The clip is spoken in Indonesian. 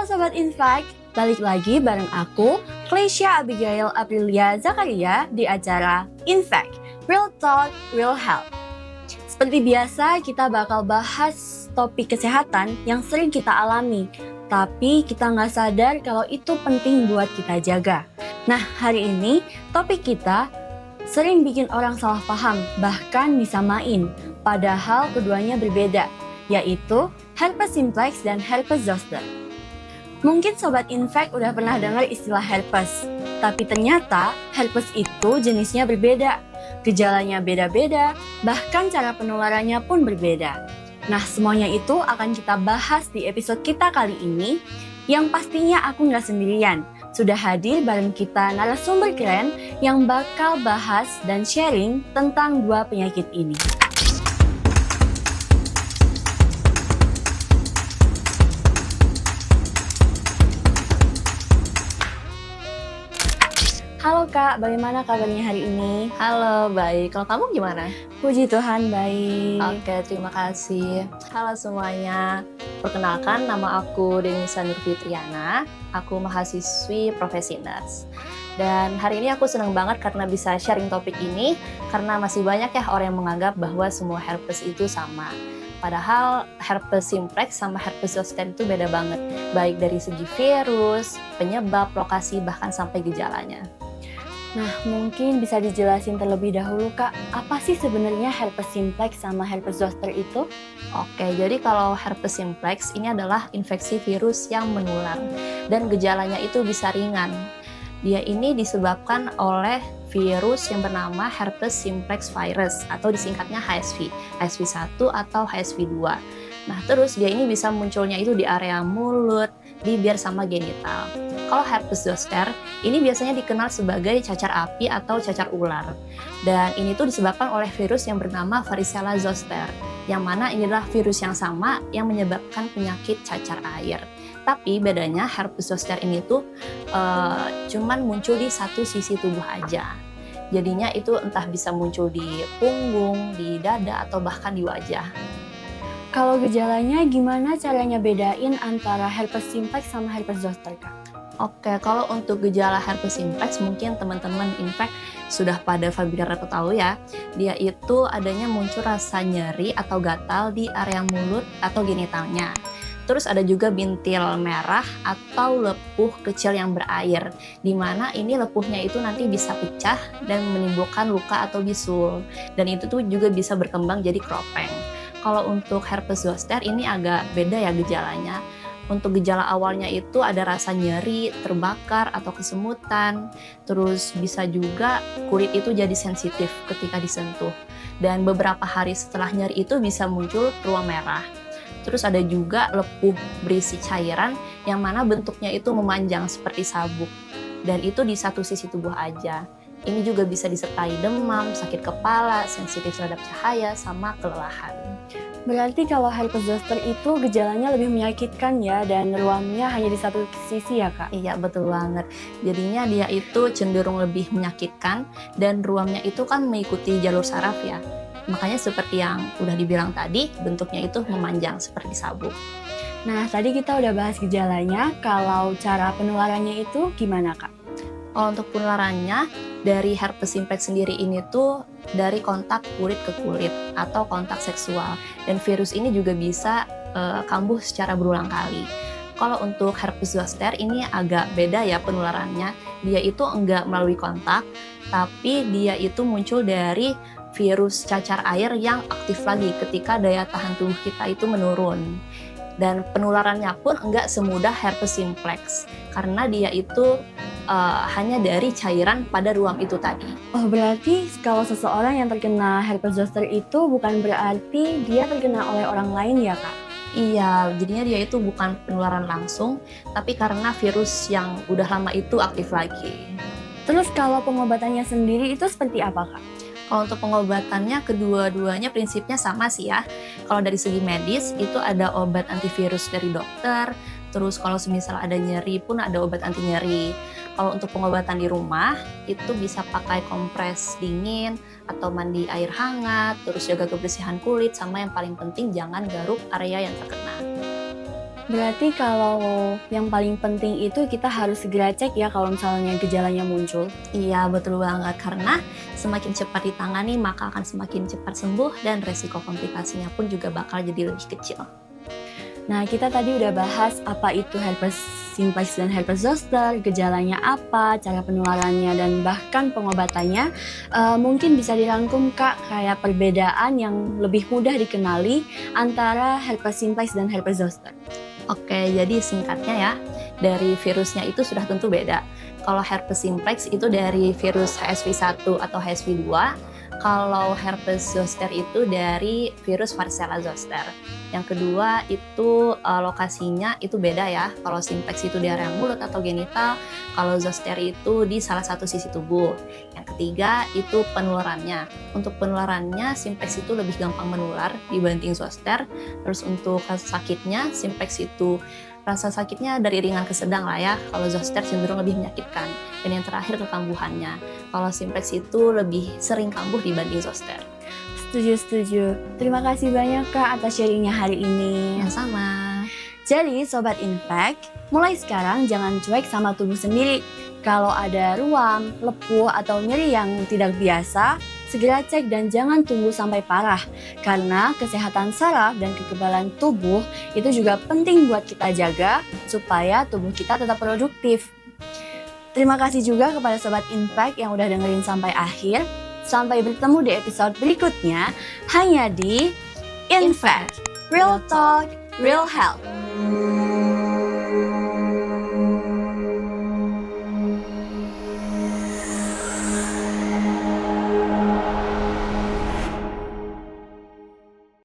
Sobat Infact, balik lagi bareng aku, Clesia Abigail Aprilia Zakaria di acara Infact, Real Talk, Real Health. Seperti biasa, kita bakal bahas topik kesehatan yang sering kita alami, tapi kita nggak sadar kalau itu penting buat kita jaga. Nah, hari ini topik kita sering bikin orang salah paham, bahkan disamain, padahal keduanya berbeda, yaitu herpes simplex dan herpes zoster. Mungkin Sobat Infact udah pernah dengar istilah herpes, tapi ternyata herpes itu jenisnya berbeda. Gejalanya beda-beda, bahkan cara penularannya pun berbeda. Nah, semuanya itu akan kita bahas di episode kita kali ini, yang pastinya aku nggak sendirian. Sudah hadir bareng kita narasumber keren yang bakal bahas dan sharing tentang dua penyakit ini. Halo Kak, bagaimana kabarnya hari ini? Halo, baik. Kalau kamu gimana? Puji Tuhan, baik. Oke, terima kasih. Halo semuanya. Perkenalkan, nama aku Denisa Nurfitriana. Aku mahasiswi profesi nurse. Dan hari ini aku senang banget karena bisa sharing topik ini, karena masih banyak ya orang yang menganggap bahwa semua herpes itu sama. Padahal herpes simplex sama herpes zoster itu beda banget, baik dari segi virus, penyebab, lokasi, bahkan sampai gejalanya. Nah, mungkin bisa dijelasin terlebih dahulu Kak, apa sih sebenarnya herpes simplex sama herpes zoster itu? Oke, jadi kalau herpes simplex ini adalah infeksi virus yang menular dan gejalanya itu bisa ringan. Dia ini disebabkan oleh virus yang bernama herpes simplex virus atau disingkatnya HSV, HSV1 atau HSV2. Nah, terus dia ini bisa munculnya itu di area mulut, bibir sama genital. Kalau herpes zoster, ini biasanya dikenal sebagai cacar api atau cacar ular. Dan ini tuh disebabkan oleh virus yang bernama Varicella zoster, yang mana ini adalah virus yang sama yang menyebabkan penyakit cacar air. Tapi bedanya herpes zoster ini tuh cuman muncul di satu sisi tubuh aja. Jadinya itu entah bisa muncul di punggung, di dada, atau bahkan di wajah. Kalau gejalanya gimana caranya bedain antara herpes simplex sama herpes zoster Kak? Oke, kalau untuk gejala herpes simplex mungkin teman-teman Infact sudah pada familiar atau tahu ya. Dia itu adanya muncul rasa nyeri atau gatal di area mulut atau genitalnya. Terus ada juga bintil merah atau lepuh kecil yang berair, di mana ini lepuhnya itu nanti bisa pecah dan menimbulkan luka atau bisul. Dan itu tuh juga bisa berkembang jadi kropeng. Kalau untuk herpes zoster ini agak beda ya gejalanya. Untuk gejala awalnya itu ada rasa nyeri, terbakar, atau kesemutan. Terus bisa juga kulit itu jadi sensitif ketika disentuh. Dan beberapa hari setelah nyeri itu bisa muncul ruam merah. Terus ada juga lepuh berisi cairan yang mana bentuknya itu memanjang seperti sabuk. Dan itu di satu sisi tubuh aja. Ini juga bisa disertai demam, sakit kepala, sensitif terhadap cahaya, sama kelelahan. Berarti kalau herpes zoster itu gejalanya lebih menyakitkan ya, dan ruamnya hanya di satu sisi ya Kak? Iya, betul banget. Jadinya dia itu cenderung lebih menyakitkan dan ruamnya itu kan mengikuti jalur saraf ya. Makanya seperti yang udah dibilang tadi, bentuknya itu memanjang seperti sabuk. Nah, tadi kita udah bahas gejalanya, kalau cara penularannya itu gimana Kak? Kalau untuk penularannya, dari herpes simplex sendiri ini tuh dari kontak kulit ke kulit atau kontak seksual. Dan virus ini juga bisa kambuh secara berulang kali. Kalau untuk herpes zoster ini agak beda ya penularannya. Dia itu enggak melalui kontak, tapi dia itu muncul dari virus cacar air yang aktif lagi ketika daya tahan tubuh kita itu menurun. Dan penularannya pun enggak semudah herpes simplex, karena dia itu hanya dari cairan pada ruam itu tadi. Oh, berarti kalau seseorang yang terkena herpes zoster itu bukan berarti dia terkena oleh orang lain ya Kak? Iya, jadinya dia itu bukan penularan langsung, tapi karena virus yang udah lama itu aktif lagi. Terus kalau pengobatannya sendiri itu seperti apa Kak? Kalau untuk pengobatannya, kedua-duanya prinsipnya sama sih ya. Kalau dari segi medis, itu ada obat antivirus dari dokter. Terus kalau semisal ada nyeri pun ada obat anti nyeri. Kalau untuk pengobatan di rumah, itu bisa pakai kompres dingin atau mandi air hangat, terus jaga kebersihan kulit, sama yang paling penting jangan garuk area yang terkena. Berarti kalau yang paling penting itu kita harus segera cek ya kalau misalnya gejalanya muncul. Iya, betul banget. Karena semakin cepat ditangani, maka akan semakin cepat sembuh dan resiko komplikasinya pun juga bakal jadi lebih kecil. Nah, kita tadi udah bahas apa itu herpes simplex dan herpes zoster, gejalanya apa, cara penularannya, dan bahkan pengobatannya. Mungkin bisa dirangkum Kak, kayak perbedaan yang lebih mudah dikenali antara herpes simplex dan herpes zoster. Oke, jadi singkatnya ya, dari virusnya itu sudah tentu beda. Kalau herpes simplex itu dari virus HSV1 atau HSV2, kalau herpes zoster itu dari virus varicella zoster. Yang kedua itu lokasinya itu beda ya. Kalau simplex itu di area mulut atau genital, kalau zoster itu di salah satu sisi tubuh. Yang ketiga itu penularannya. Untuk penularannya simplex itu lebih gampang menular dibanding zoster. Terus untuk rasa sakitnya simplex itu rasa sakitnya dari ringan ke sedang lah ya. Kalau zoster cenderung lebih menyakitkan. Dan yang terakhir kekambuhannya. Kalau simplex itu lebih sering kambuh dibanding zoster. Setuju. Terima kasih banyak Kak atas sharingnya hari ini. Yang sama. Jadi Sobat Infect, mulai sekarang jangan cuek sama tubuh sendiri. Kalau ada ruam, lepuh, atau nyeri yang tidak biasa, segera cek dan jangan tunggu sampai parah. Karena kesehatan saraf dan kekebalan tubuh itu juga penting buat kita jaga supaya tubuh kita tetap produktif. Terima kasih juga kepada Sobat Infect yang udah dengerin sampai akhir. Sampai bertemu di episode berikutnya hanya di Infect, Real Talk, Real Health.